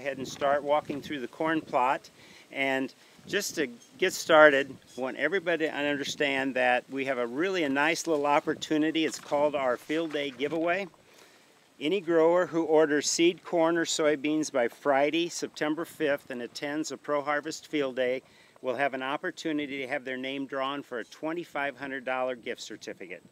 ahead and start walking through the corn plot. And just to get started, I want everybody to understand that we have a nice little opportunity. It's called our Field Day Giveaway. Any grower who orders seed corn or soybeans by Friday, September 5th, and attends a Proharvest Field Day will have an opportunity to have their name drawn for a $2,500 gift certificate.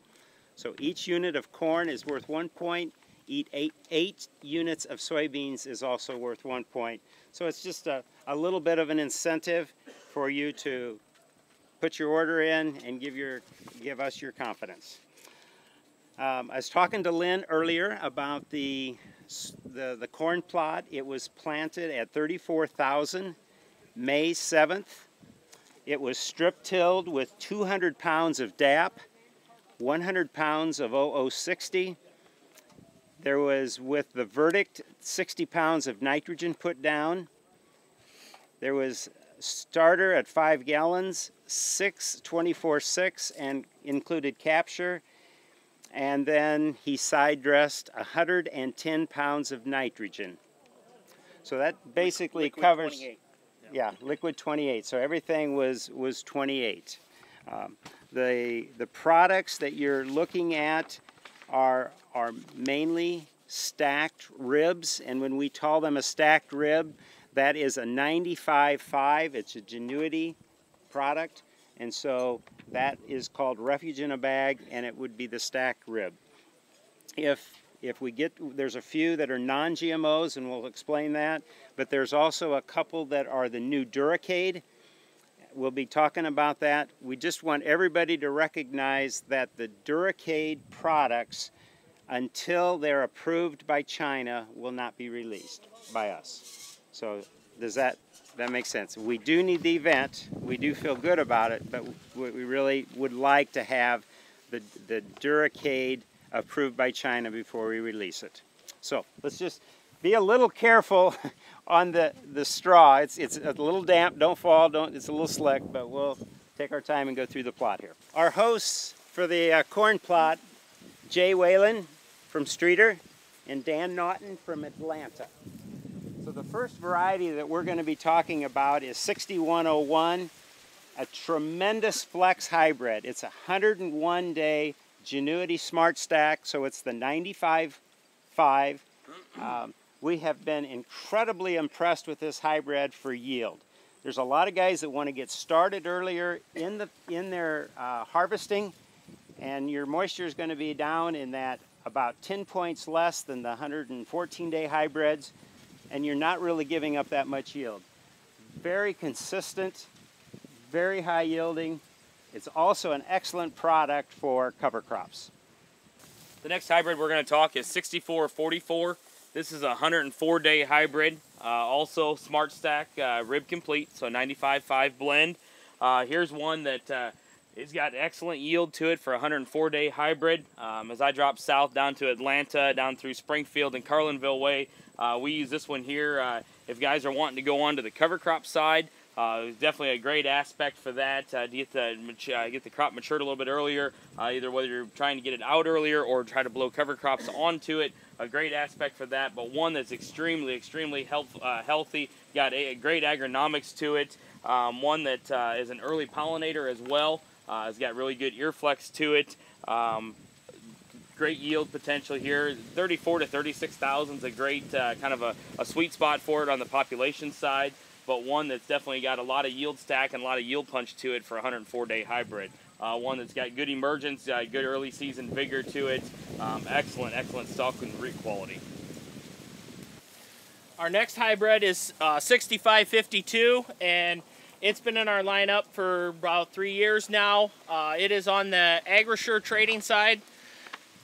So each unit of corn is worth 1 point. Eight units of soybeans is also worth 1 point. So it's just a little bit of an incentive for you to put your order in and give us your confidence. I was talking to Lynn earlier about the corn plot. It was planted at 34,000 May 7th. It was strip tilled with 200 pounds of DAP, 100 pounds of 0060. There was, with the verdict, 60 pounds of nitrogen put down. There was starter at 5 gallons, 24/6, and included capture. And then he side dressed 110 pounds of nitrogen. So that basically liquid covers, 28. Yeah, liquid 28. So everything was 28. The products that you're looking at are mainly stacked ribs, and when we call them a stacked rib, that is a 95.5. It's a Genuity product, and so that is called refuge in a bag, and it would be the stacked rib. If we get, there's a few that are non-GMOs, and we'll explain that, but there's also a couple that are the new Duracade. We'll be talking about that. We just want everybody to recognize that the Duracade products, until they're approved by China, will not be released by us. So does that make sense? We do need the event. We do feel good about it, but we really would like to have the Duracade approved by China before we release it. So let's just be a little careful on the straw. It's a little damp. Don't fall. It's a little slick, but we'll take our time and go through the plot here. Our hosts for the corn plot, Jay Whalen from Streeter and Dan Naughton from Atlanta. So the first variety that we're going to be talking about is 6101, a tremendous flex hybrid. It's a 101-day Genuity Smart Stack, so it's the 95.5. We have been incredibly impressed with this hybrid for yield. There's a lot of guys that want to get started earlier in their harvesting, and your moisture is going to be down in that about 10 points less than the 114-day hybrids, and you're not really giving up that much yield. Very consistent, very high yielding. It's also an excellent product for cover crops. The next hybrid we're going to talk is 6444. This is a 104-day hybrid, also Smart Stack, rib complete, so 95.5 blend. Here's one that it's got excellent yield to it for a 104-day hybrid. As I drop south down to Atlanta, down through Springfield and Carlinville way, we use this one here if guys are wanting to go on to the cover crop side. Definitely a great aspect for that, to get the crop matured a little bit earlier, either whether you're trying to get it out earlier or try to blow cover crops onto it. A great aspect for that, but one that's extremely healthy, got great agronomics to it, one that is an early pollinator as well. It's got really good ear flex to it. Great yield potential here. 34 to 36,000 is a great kind of a sweet spot for it on the population side, but one that's definitely got a lot of yield stack and a lot of yield punch to it for a 104-day hybrid. One that's got good emergence, good early season vigor to it. Excellent stalk and root quality. Our next hybrid is 6552, and it's been in our lineup for about 3 years now. It is on the AgriSure trading side.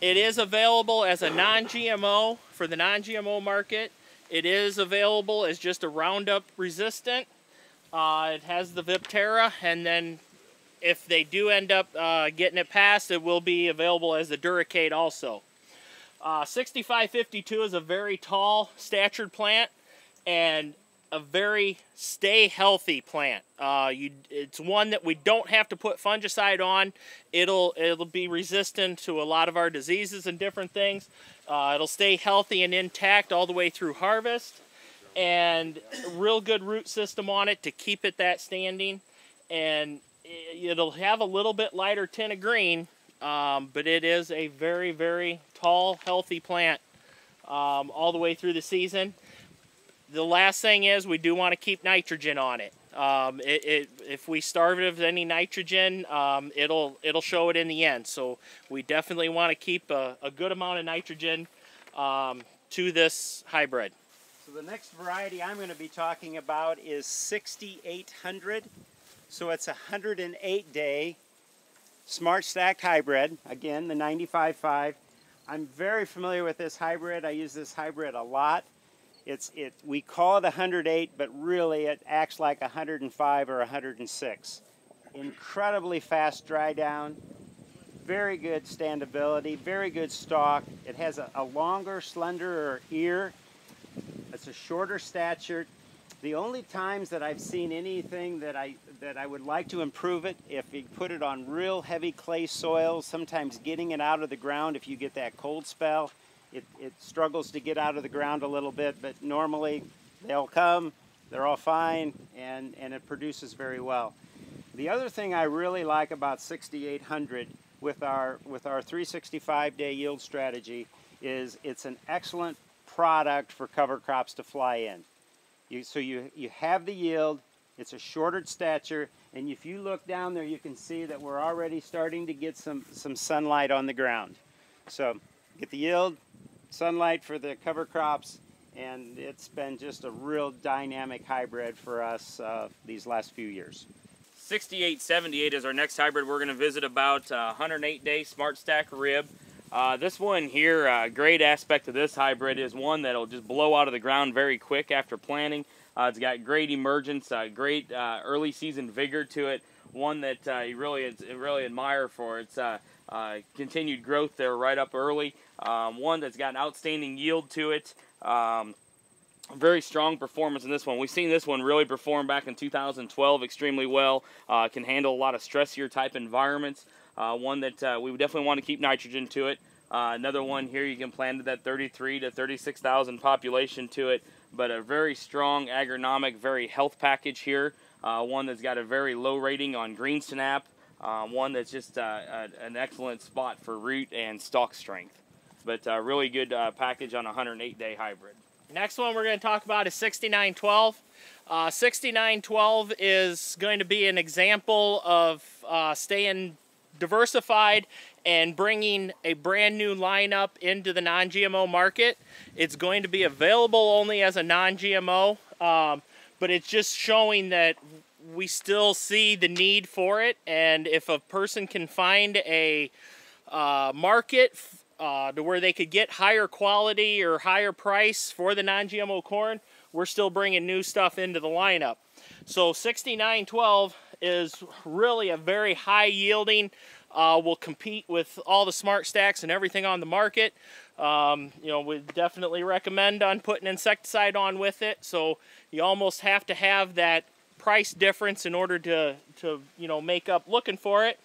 It is available as a non-GMO for the non-GMO market. It is available as just a Roundup resistant. It has the Viptera, and then if they do end up getting it passed, it will be available as the Duracade also. 6552 is a very tall, statured plant and a very stay healthy plant. It's one that we don't have to put fungicide on. It'll be resistant to a lot of our diseases and different things. It'll stay healthy and intact all the way through harvest. and a real good root system on it to keep it that standing. And it'll have a little bit lighter tint of green, but it is a very, very tall, healthy plant all the way through the season. The last thing is we do want to keep nitrogen on it. If we starve it of any nitrogen, it'll show it in the end. So we definitely want to keep a good amount of nitrogen to this hybrid. So the next variety I'm going to be talking about is 6800. So it's a 108-day smart stacked hybrid. Again, the 95.5. I'm very familiar with this hybrid. I use this hybrid a lot. We call it 108, but really it acts like 105 or 106. Incredibly fast dry down, very good standability, very good stalk. It has a longer, slenderer ear. It's a shorter stature. The only times that I've seen anything that I would like to improve it, if you put it on real heavy clay soil, sometimes getting it out of the ground if you get that cold spell. It struggles to get out of the ground a little bit, but normally they'll come, they're all fine, and it produces very well. The other thing I really like about 6800 with our 365-day yield strategy is it's an excellent product for cover crops to fly in. So you have the yield, it's a shorter stature, and if you look down there you can see that we're already starting to get some sunlight on the ground. So get the yield, sunlight for the cover crops, and it's been just a real dynamic hybrid for us these last few years. 6878 is our next hybrid. We're going to visit about 108-day Smart Stack Rib. This one here, great aspect of this hybrid is one that'll just blow out of the ground very quick after planting. It's got great emergence, great early season vigor to it. One that you really admire for its continued growth there right up early. One that's got an outstanding yield to it. Very strong performance in this one. We've seen this one really perform back in 2012 extremely well. Can handle a lot of stressier type environments. One that we definitely want to keep nitrogen to it. Another one here you can plant that 33 to 36,000 population to it, but a very strong agronomic, very health package here. One that's got a very low rating on green snap. One that's just an excellent spot for root and stalk strength. But really good package on a 108-day hybrid. Next one we're going to talk about is 6912. 6912 is going to be an example of staying diversified and bringing a brand new lineup into the non-GMO market. It's going to be available only as a non-GMO, but it's just showing that we still see the need for it, and if a person can find a market to where they could get higher quality or higher price for the non-GMO corn, we're still bringing new stuff into the lineup. So 6912 is really a very high yielding, will compete with all the smart stacks and everything on the market. We definitely recommend on putting insecticide on with it, so you almost have to have that price difference in order to make up looking for it.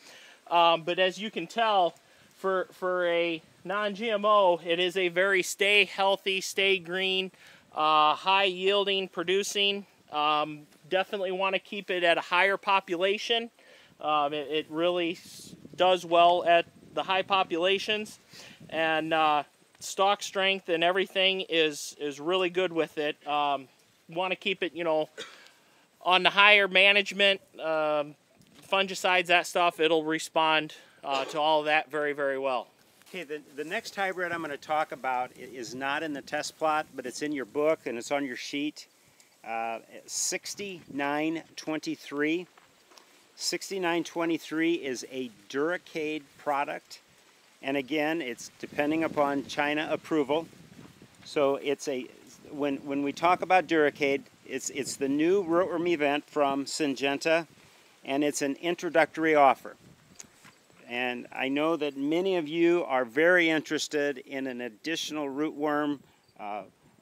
But as you can tell, for a non-GMO, it is a very stay healthy, stay green, high yielding, producing. Definitely want to keep it at a higher population. It really does well at the high populations, and stalk strength and everything is really good with it. Want to keep it, on the higher management, fungicides, that stuff, it'll respond to all of that very, very well. Okay, the next hybrid I'm going to talk about is not in the test plot, but it's in your book and it's on your sheet. 6923. 6923 is a Duracade product, and again, it's depending upon China approval. So it's when we talk about Duracade, it's the new rootworm event from Syngenta, and it's an introductory offer. And I know that many of you are very interested in an additional rootworm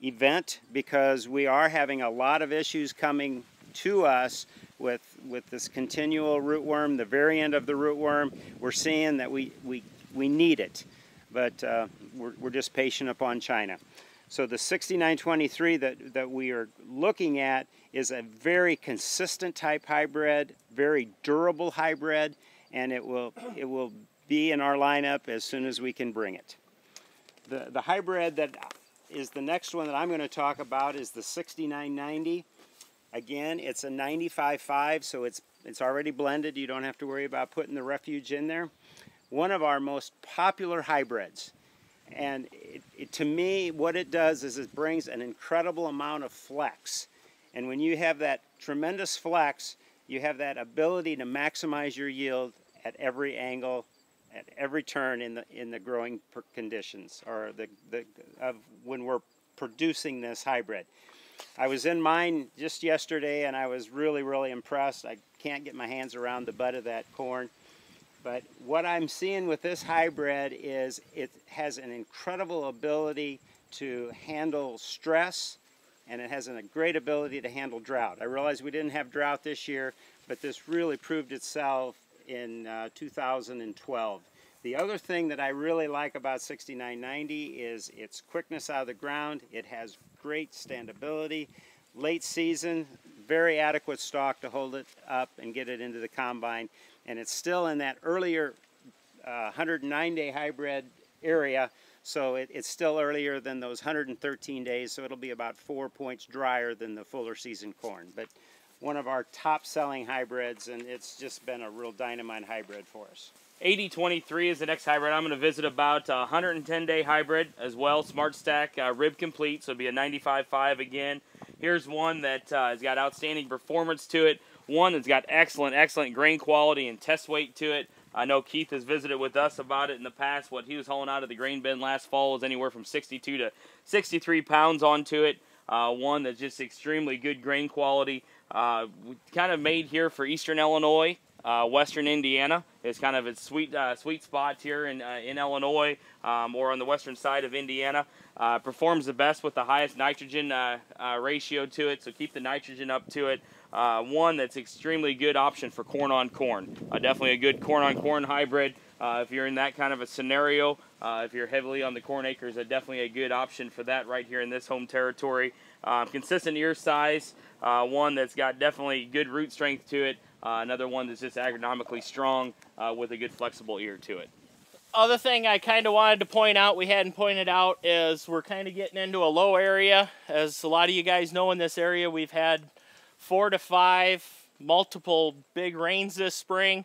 event, because we are having a lot of issues coming to us with this continual rootworm, the variant of the rootworm. We're seeing that we need it, but we're just patient upon China. So the 6923 that we are looking at is a very consistent type hybrid, very durable hybrid, and it will be in our lineup as soon as we can bring it. The hybrid that is the next one that I'm going to talk about is the 6990. Again, it's a 95.5, so it's already blended. You don't have to worry about putting the refuge in there. One of our most popular hybrids. And to me, what it does is it brings an incredible amount of flex. And when you have that tremendous flex, you have that ability to maximize your yield at every angle, at every turn in the growing conditions, or when we're producing this hybrid. I was in mine just yesterday, and I was really, really impressed. I can't get my hands around the bud of that corn. But what I'm seeing with this hybrid is it has an incredible ability to handle stress, and it has a great ability to handle drought. I realize we didn't have drought this year, but this really proved itself in 2012. The other thing that I really like about 6990 is its quickness out of the ground. It has great standability. Late season, very adequate stock to hold it up and get it into the combine. And it's still in that earlier 109-day hybrid area, so it's still earlier than those 113 days, so it'll be about 4 points drier than the fuller season corn. But one of our top-selling hybrids, and it's just been a real dynamite hybrid for us. 8023 is the next hybrid. I'm going to visit about a 110-day hybrid as well, Smart Stack, rib complete, so it'll be a 95.5 again. Here's one that has got outstanding performance to it. One that's got excellent grain quality and test weight to it. I know Keith has visited with us about it in the past. What he was hauling out of the grain bin last fall was anywhere from 62 to 63 pounds onto it. One that's just extremely good grain quality. We kind of made here for Eastern Illinois, Western Indiana. It's kind of its sweet spot here in Illinois or on the western side of Indiana. Performs the best with the highest nitrogen ratio to it, so keep the nitrogen up to it. One that's extremely good option for corn on corn. Definitely a good corn on corn hybrid. If you're in that kind of a scenario, if you're heavily on the corn acres, definitely a good option for that right here in this home territory. Consistent ear size, one that's got definitely good root strength to it. Another one that's just agronomically strong with a good flexible ear to it. Other thing I kind of wanted to point out, we hadn't pointed out, is we're kind of getting into a low area. As a lot of you guys know, in this area we've had 4 to 5 multiple big rains this spring,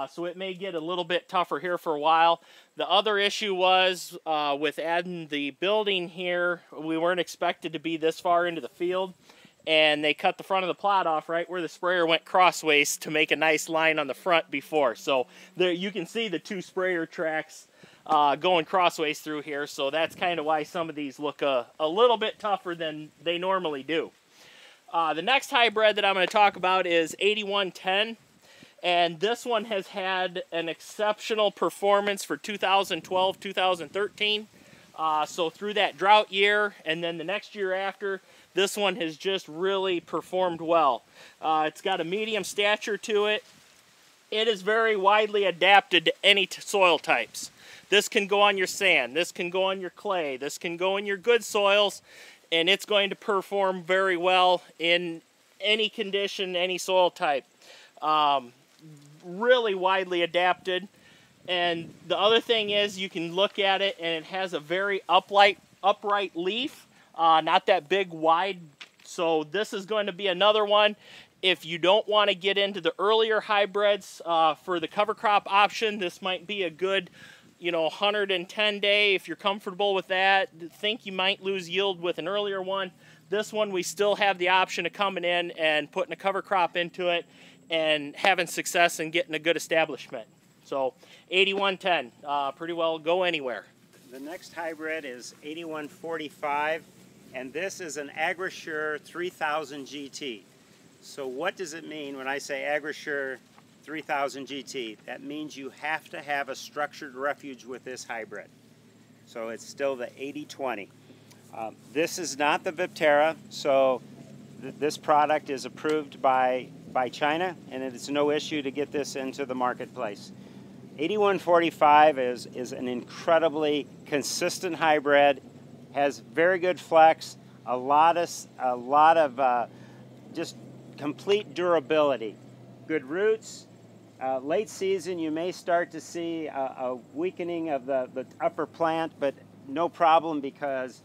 so it may get a little bit tougher here for a while. The other issue was with adding the building here, we weren't expected to be this far into the field, and they cut the front of the plot off right where the sprayer went crossways to make a nice line on the front before. So there you can see the 2 sprayer tracks going crossways through here, so that's kind of why some of these look a little bit tougher than they normally do. The next hybrid that I'm going to talk about is 8110, and this one has had an exceptional performance for 2012-2013. So through that drought year and then the next year after, this one has just really performed well. It's got a medium stature to it. It is very widely adapted to any soil types. This can go on your sand, this can go on your clay, this can go in your good soils, and it's going to perform very well in any condition, any soil type. Really widely adapted. And the other thing is you can look at it and it has a very upright leaf, not that big wide. So this is going to be another one. If you don't want to get into the earlier hybrids for the cover crop option, this might be a good 110 day if you're comfortable with that. Think you might lose yield with an earlier one. This one we still have the option of coming in and putting a cover crop into it and having success and getting a good establishment. So 8110, pretty well go anywhere. The next hybrid is 8145, and this is an AgriSure 3000 GT. So what does it mean when I say AgriSure 3000 GT? That means you have to have a structured refuge with this hybrid. So it's still the 8020. This is not the Viptera, so this product is approved by China, and it's no issue to get this into the marketplace. 8145 is an incredibly consistent hybrid, has very good flex, a lot of just complete durability, good roots. Late season, you may start to see a weakening of the upper plant, but no problem because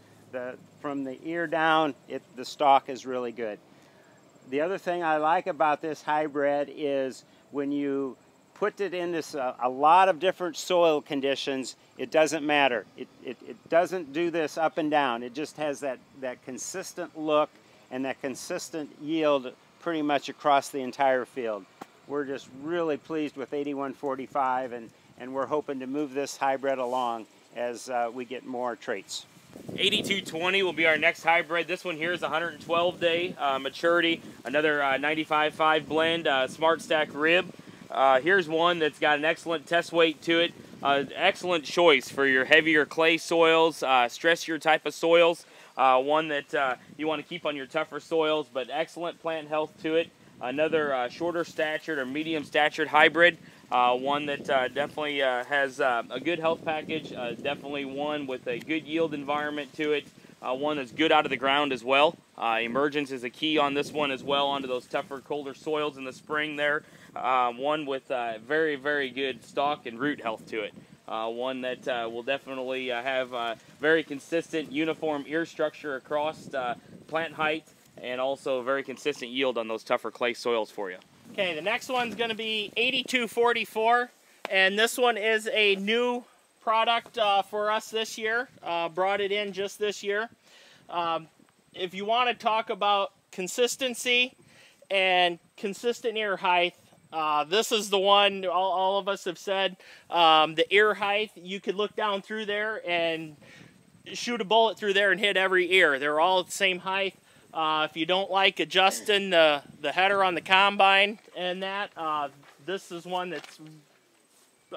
from the ear down, the stalk is really good. The other thing I like about this hybrid is when you put it in a lot of different soil conditions, it doesn't matter. It doesn't do this up and down. It just has that consistent look and that consistent yield pretty much across the entire field. We're just really pleased with 8145, and we're hoping to move this hybrid along as we get more traits. 8220 will be our next hybrid. This one here is 112-day maturity, another 95.5 blend, Smart Stack rib. Here's one that's got an excellent test weight to it. Excellent choice for your heavier clay soils, stressier type of soils. One that you want to keep on your tougher soils, but excellent plant health to it. Another shorter statured or medium statured hybrid. One that definitely has a good health package, definitely one with a good yield environment to it, one that's good out of the ground as well. Emergence is a key on this one as well, onto those tougher, colder soils in the spring there. One with very, very good stalk and root health to it. One that will definitely have very consistent, uniform ear structure across plant height, and also very consistent yield on those tougher clay soils for you. Okay, the next one's going to be 8244, and this one is a new product for us this year. Brought it in just this year. If you want to talk about consistency and consistent ear height, this is the one all of us have said. The ear height, you could look down through there and shoot a bullet through there and hit every ear. They're all the same height. If you don't like adjusting the header on the combine and that, this is one that's,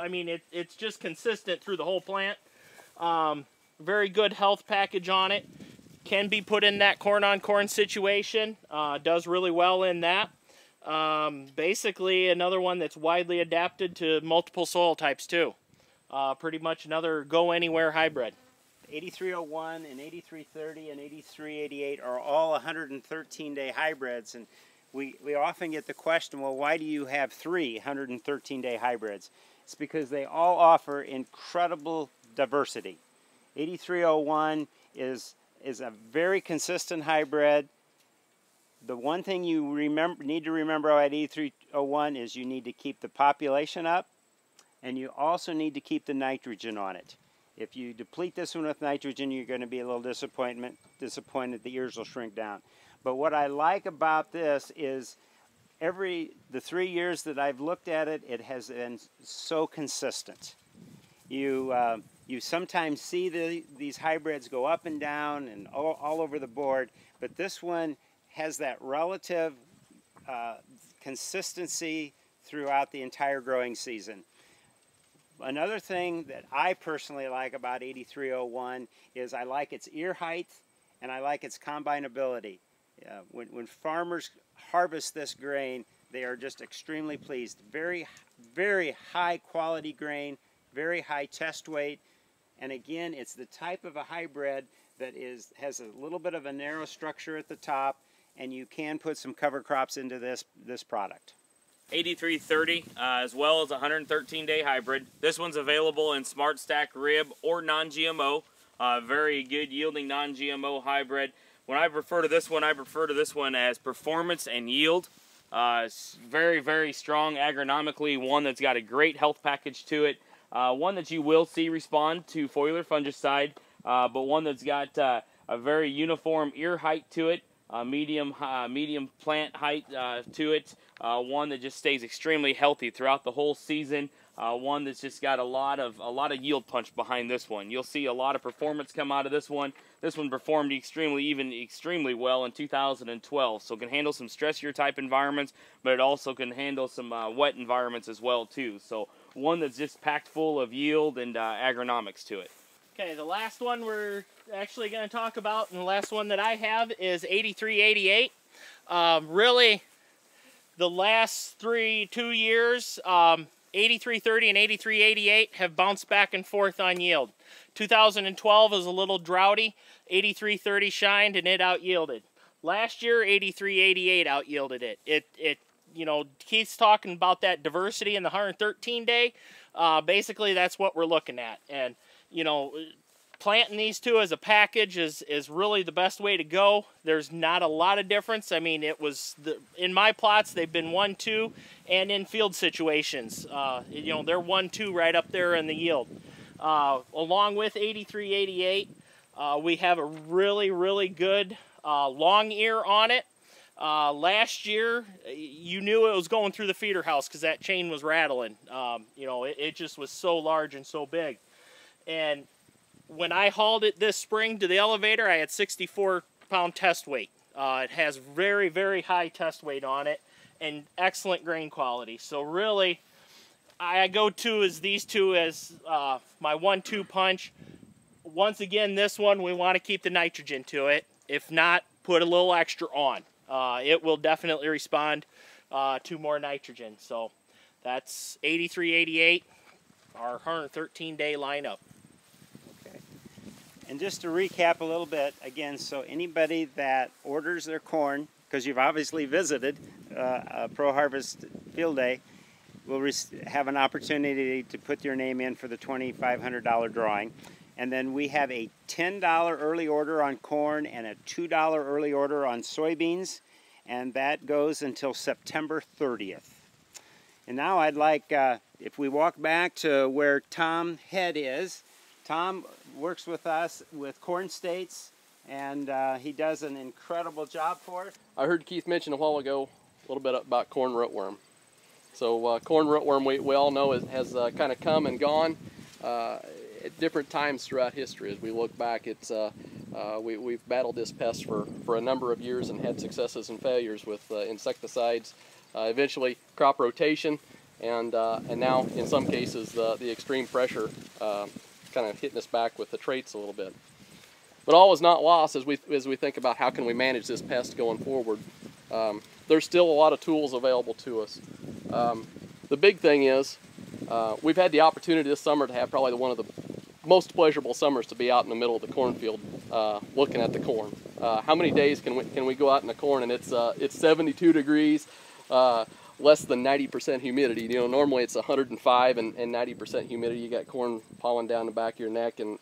I mean, it's just consistent through the whole plant. Very good health package on it. Can be put in that corn-on-corn situation. Does really well in that. Basically, another one that's widely adapted to multiple soil types too. Pretty much another go-anywhere hybrid. 8301 and 8330 and 8388 are all 113-day hybrids, and we often get the question, well, why do you have 3 113-day hybrids? It's because they all offer incredible diversity. 8301 is a very consistent hybrid. The one thing you need to remember about 8301 is you need to keep the population up, and you also need to keep the nitrogen on it. If you deplete this one with nitrogen, you're going to be a little disappointed. The ears will shrink down. But what I like about this is the 3 years that I've looked at it, it has been so consistent. You sometimes see these hybrids go up and down and all over the board, but this one has that relative consistency throughout the entire growing season. Another thing that I personally like about 8301 is I like its ear height and I like its combinability. When farmers harvest this grain, they are just extremely pleased. Very, very high quality grain, very high test weight, and again, it's the type of a hybrid that has a little bit of a narrow structure at the top, and you can put some cover crops into this product. 8330 as well as a 113-day hybrid. This one's available in Smart Stack rib or non-GMO. Very good yielding non-GMO hybrid. When I refer to this one as performance and yield. It's very, very strong agronomically, one that's got a great health package to it. One that you will see respond to foliar fungicide, but one that's got a very uniform ear height to it. Medium plant height to it, one that just stays extremely healthy throughout the whole season, one that's just got a lot of yield punch behind this one. You'll see a lot of performance come out of this one. This one performed extremely well in 2012, so it can handle some stressier type environments, but it also can handle some wet environments as well too. So one that's just packed full of yield and agronomics to it. Okay, the last one we're actually going to talk about, and the last one that I have is 8388. Really, the last 2 years, 8330 and 8388 have bounced back and forth on yield. 2012 was a little droughty. 8330 shined and it out-yielded. Last year, 8388 out-yielded it. It you know, Keith's talking about that diversity in the 113 day. Basically, that's what we're looking at. And, you know, planting these two as a package is really the best way to go. There's not a lot of difference. I mean, it was, in my plots, they've been 1-2, and in field situations, you know, they're 1-2 right up there in the yield. Along with 8388, we have a really, really good long ear on it. Last year, you knew it was going through the feeder house because that chain was rattling. You know, it just was so large and so big. And when I hauled it this spring to the elevator, I had 64-pound test weight. It has very, very high test weight on it and excellent grain quality. So really, I go to is these two as my 1-2 punch. Once again, this one, we want to keep the nitrogen to it. If not, put a little extra on. It will definitely respond to more nitrogen. So that's 8388, our 113-day lineup. Okay. And just to recap a little bit, again, so anybody that orders their corn, because you've obviously visited a Proharvest field day, will have an opportunity to put your name in for the $2,500 drawing. And then we have a $10 early order on corn and a $2 early order on soybeans, and that goes until September 30th. And now I'd like, if we walk back to where Tom Head is. Tom works with us with Corn States, and he does an incredible job for us. I heard Keith mention a while ago a little bit about corn rootworm. So corn rootworm, we all know, has kind of come and gone at different times throughout history. As we look back, it's we've battled this pest for a number of years and had successes and failures with insecticides, eventually crop rotation, and now in some cases the extreme pressure kind of hitting us back with the traits a little bit. But all is not lost as we think about how can we manage this pest going forward. There's still a lot of tools available to us. The big thing is we've had the opportunity this summer to have probably one of the most pleasurable summers to be out in the middle of the cornfield looking at the corn. How many days can we go out in the corn and it's 72 degrees, less than 90% humidity? You know, normally it's 105 and 90% humidity. You got corn pollen down the back of your neck and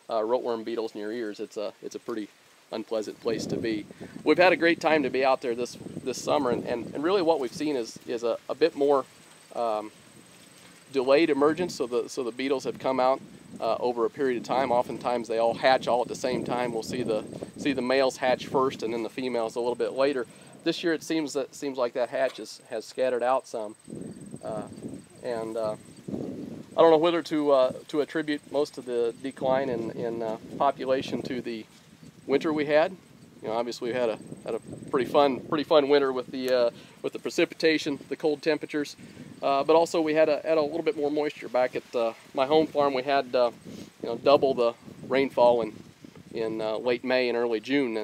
rootworm beetles in your ears. It's a pretty unpleasant place to be. We've had a great time to be out there this summer, and really what we've seen is a bit more delayed emergence. So the beetles have come out over a period of time. Oftentimes they all hatch all at the same time. We'll see the males hatch first and then the females a little bit later. This year it seems like that hatch has scattered out some, and I don't know whether to attribute most of the decline in population to the winter we had. You know, obviously we had a pretty fun winter with the precipitation, the cold temperatures, but also we had a little bit more moisture. Back at my home farm, we had you know, double the rainfall in late May and early June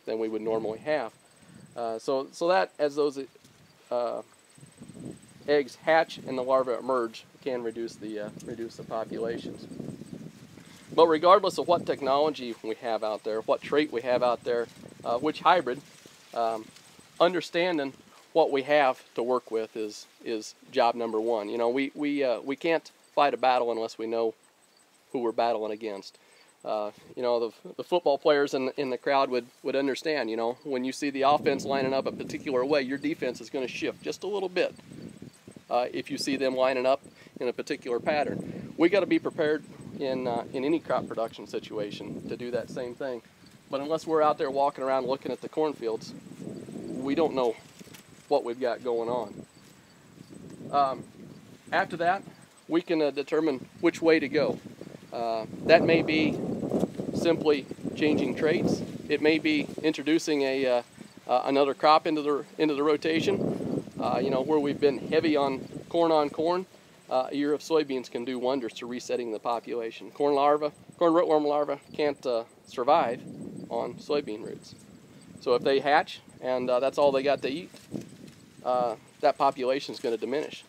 than we would normally have. So that as those eggs hatch and the larvae emerge, can reduce the populations. But regardless of what technology we have out there, what trait we have out there, which hybrid, understanding what we have to work with is job number one. You know, we can't fight a battle unless we know who we're battling against. You know, the football players in the crowd would understand. You know, when you see the offense lining up a particular way, your defense is going to shift just a little bit if you see them lining up in a particular pattern. We got to be prepared in any crop production situation to do that same thing. But unless we're out there walking around looking at the cornfields, we don't know what we've got going on. After that, we can determine which way to go. That may be simply changing traits. It may be introducing another crop into the rotation. You know, where we've been heavy on corn, a year of soybeans can do wonders to resetting the population. Corn rootworm larvae can't survive on soybean roots. So if they hatch and that's all they got to eat, that population is going to diminish.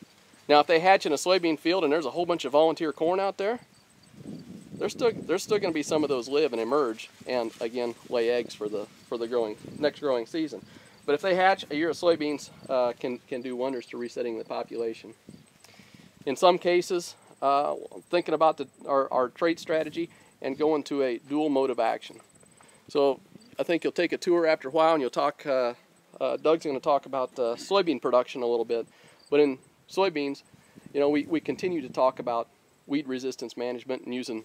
Now, if they hatch in a soybean field and there's a whole bunch of volunteer corn out there, there's still going to be some of those live and emerge, and again lay eggs for the next growing season. But if they hatch, a year of soybeans can do wonders to resetting the population. In some cases, thinking about our trait strategy and going to a dual mode of action. So I think you'll take a tour after a while, and you'll talk. Doug's going to talk about soybean production a little bit, but in soybeans, you know, we continue to talk about weed resistance management and using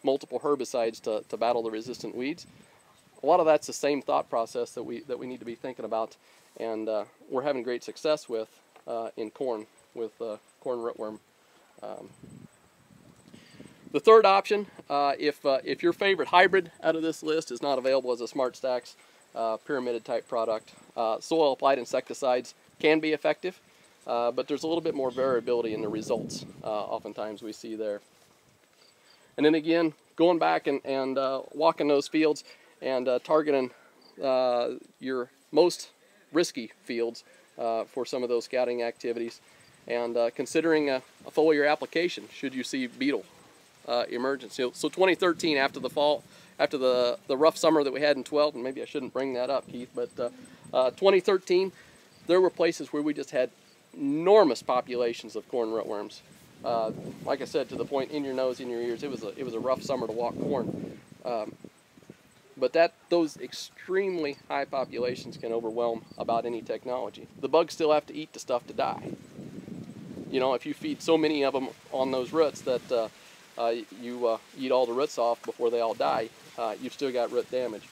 multiple herbicides to battle the resistant weeds. A lot of that's the same thought process that we need to be thinking about, and we're having great success with in corn with corn rootworm. The third option, if your favorite hybrid out of this list is not available as a SmartStax pyramided type product, soil applied insecticides can be effective, but there's a little bit more variability in the results oftentimes we see there. And then again, going back and walking those fields and targeting your most risky fields for some of those scouting activities, and considering a foliar application should you see beetle emergence. So 2013, after the fall, after the rough summer that we had in 12, and maybe I shouldn't bring that up, Keith, but 2013, there were places where we just had enormous populations of corn rootworms. Like I said, to the point in your nose, in your ears. It was a rough summer to walk corn. But those extremely high populations can overwhelm about any technology. The bugs still have to eat the stuff to die. You know, if you feed so many of them on those roots that you eat all the roots off before they all die, you've still got root damage.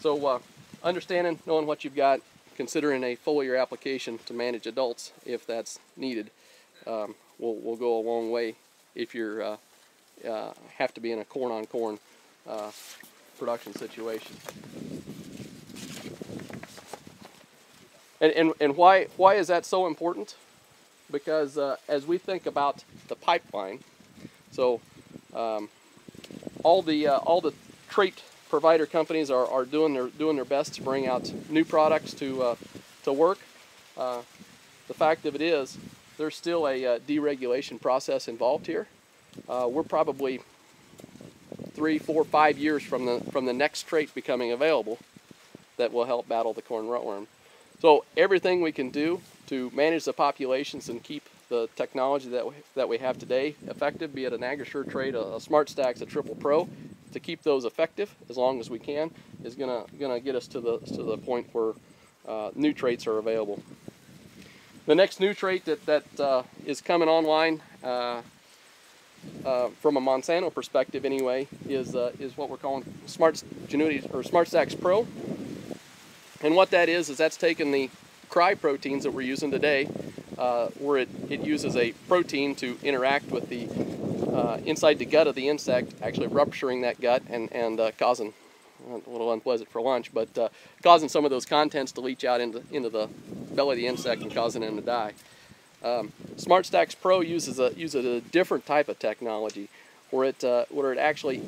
So understanding, knowing what you've got, considering a foliar application to manage adults if that's needed, will go a long way if you have to be in a corn-on-corn production situation. And why is that so important? Because as we think about the pipeline, so all the trait provider companies are doing their best to bring out new products to work. The fact of it is, there's still a deregulation process involved here. We're probably 3, 4, 5 years from the next trait becoming available that will help battle the corn rootworm. So everything we can do to manage the populations and keep the technology that we have today effective, be it an AgriSure trait, a SmartStax, a Triple Pro, to keep those effective as long as we can, is gonna get us to the point where new traits are available. The next new trait that is coming online from a Monsanto perspective anyway is what we're calling Genuity or SmartStax Pro. And what that is that's taking the cry proteins that we're using today, where it uses a protein to interact with the inside the gut of the insect, actually rupturing that gut and causing a little unpleasant for lunch, but causing some of those contents to leach out into the belly of the insect and causing them to die. SmartStax Pro uses a different type of technology where it actually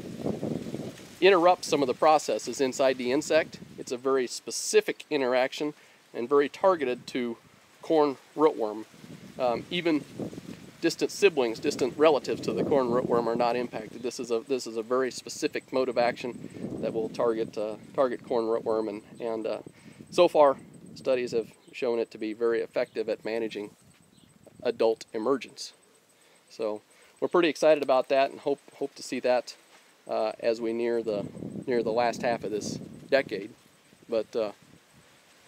interrupts some of the processes inside the insect. It's a very specific interaction and very targeted to corn rootworm. Even distant siblings, distant relatives to the corn rootworm are not impacted. This is a very specific mode of action that will target corn rootworm, and so far studies have shown it to be very effective at managing adult emergence. So we're pretty excited about that and hope to see that as we near the last half of this decade. But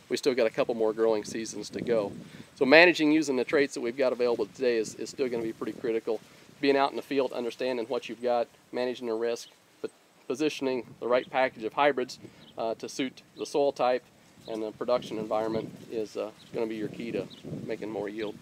we still got a couple more growing seasons to go. So managing using the traits that we've got available today is still going to be pretty critical. Being out in the field, understanding what you've got, managing the risk, but positioning the right package of hybrids to suit the soil type and the production environment is going to be your key to making more yield.